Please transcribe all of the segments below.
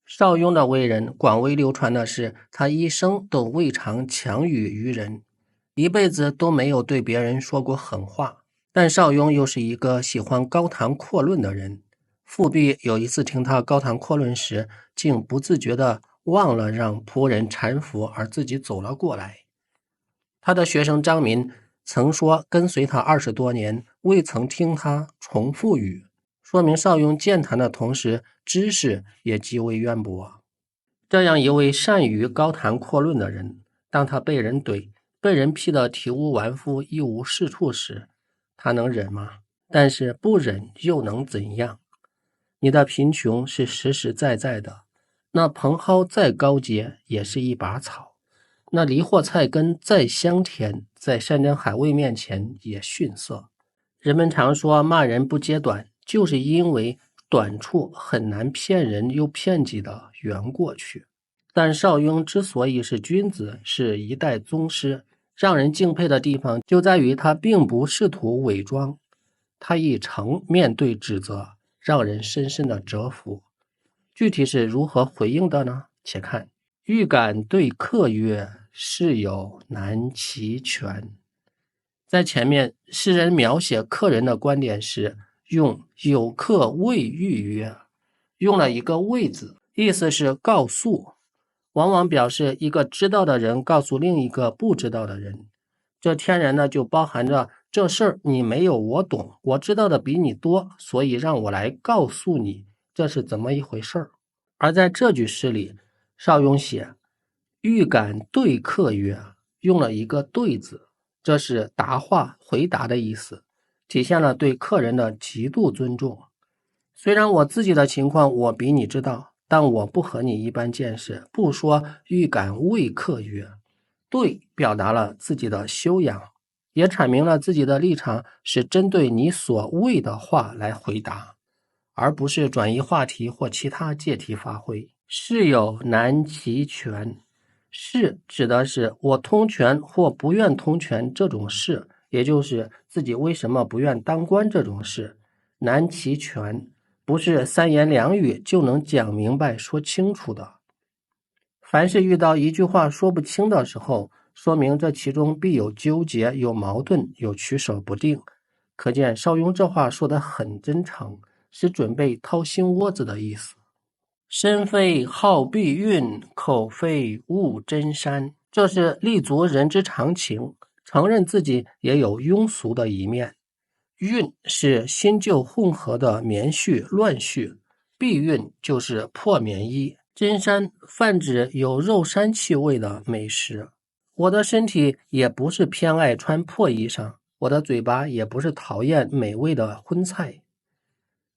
邵雍的为人广为流传的是，他一生都未尝强语于人，一辈子都没有对别人说过狠话。但邵雍又是一个喜欢高谈阔论的人，富弼有一次听他高谈阔论时，竟不自觉地忘了让仆人搀扶，而自己走了过来。他的学生张民曾说，跟随他20多年，未曾听他重复语，说明邵雍健谈的同时，知识也极为渊博。这样一位善于高谈阔论的人，当他被人怼，被人批得体无完肤、一无是处时，他能忍吗？但是不忍又能怎样？你的贫穷是实实在在的，那蓬蒿再高洁也是一把草，那梨货菜根再香甜，在山珍海味面前也逊色。人们常说骂人不揭短，就是因为短处很难骗人又骗己的圆过去。但邵雍之所以是君子，是一代宗师，让人敬佩的地方就在于他并不试图伪装，他以诚面对指责，让人深深的折服。具体是如何回应的呢？且看欲感对客曰：事有难齐全。在前面，诗人描写客人的观点时，用有客谓欲曰，用了一个谓字，意思是告诉，往往表示一个知道的人告诉另一个不知道的人。这天然的就包含着这事儿你没有我懂，我知道的比你多，所以让我来告诉你这是怎么一回事儿。而在这句诗里，邵雍写欲感对客曰，用了一个对字，这是答话回答的意思，体现了对客人的极度尊重。虽然我自己的情况我比你知道，但我不和你一般见识，不说欲感谓客曰。对表达了自己的修养，也阐明了自己的立场是针对你所谓的话来回答，而不是转移话题或其他借题发挥。事有难齐全，事指的是我通权或不愿通权这种事，也就是自己为什么不愿当官这种事。难齐全不是三言两语就能讲明白说清楚的。凡是遇到一句话说不清的时候，说明这其中必有纠结、有矛盾、有取舍不定。可见邵雍这话说得很真诚，是准备掏心窝子的意思。身非好避孕，口非悟真山，这是立足人之常情，承认自己也有庸俗的一面。孕是新旧混合的棉絮、乱絮，避孕就是破棉衣。真山泛指有肉膻气味的美食。我的身体也不是偏爱穿破衣裳，我的嘴巴也不是讨厌美味的荤菜。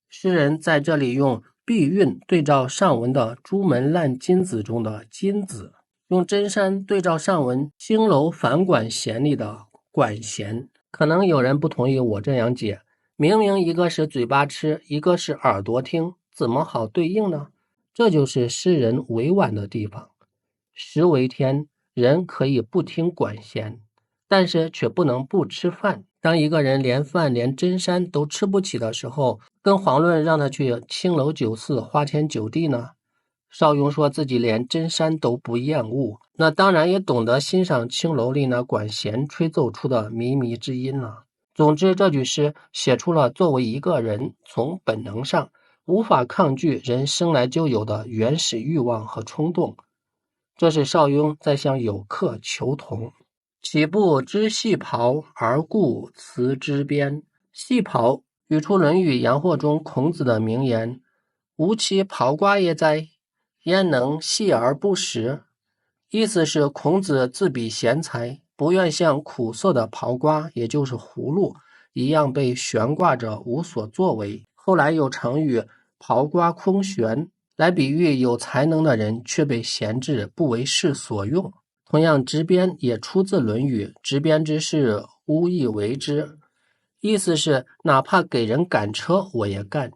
诗人在这里用避孕对照上文的朱门烂金子中的金子，用真山对照上文青楼反管闲里的管闲。可能有人不同意我这样解，明明一个是嘴巴吃，一个是耳朵听，怎么好对应呢？这就是诗人委婉的地方。食为天，人可以不听管闲，但是却不能不吃饭。当一个人连饭连真山都吃不起的时候，跟遑论让他去青楼酒肆花天酒地呢？邵雍说自己连真山都不厌恶，那当然也懂得欣赏青楼里那管弦吹奏出的靡靡之音了。总之，这句诗写出了作为一个人从本能上无法抗拒人生来就有的原始欲望和冲动。这是邵雍在向有客求同。岂不知细袍而故辞之边。细袍语出《论语阳货》中孔子的名言：吾其袍瓜也哉，焉能细而不食？意思是孔子自比贤才，不愿像苦涩的袍瓜，也就是葫芦一样被悬挂着无所作为。后来有成语袍瓜空悬，来比喻有才能的人却被闲置，不为世所用。同样，执鞭也出自《论语》，执鞭之事，吾亦为之。意思是哪怕给人赶车我也干。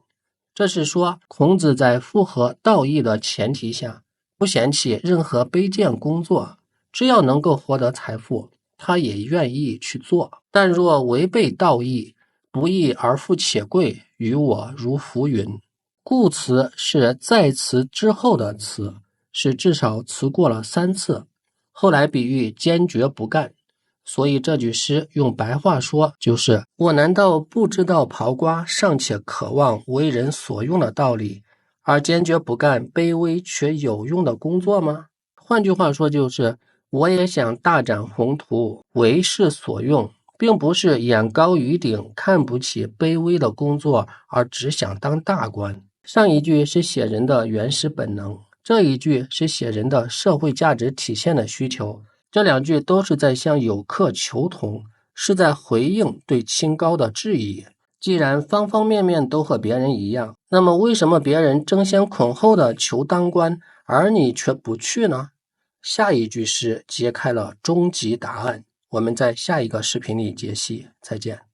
这是说孔子在符合道义的前提下，不嫌弃任何卑贱工作，只要能够获得财富，他也愿意去做。但若违背道义，不义而富且贵，于我如浮云。故词是在词之后的词，是至少词过了3次，后来比喻坚决不干。所以这句诗用白话说就是我难道不知道刨瓜尚且渴望为人所用的道理，而坚决不干卑微却有用的工作吗？换句话说就是我也想大展宏图为世所用，并不是眼高于顶看不起卑微的工作而只想当大官。上一句是写人的原始本能，这一句是写人的社会价值体现的需求，这2句都是在向有客求同，是在回应对清高的质疑。既然方方面面都和别人一样，那么为什么别人争先恐后的求当官，而你却不去呢？下一句诗揭开了终极答案，我们在下一个视频里解析，再见。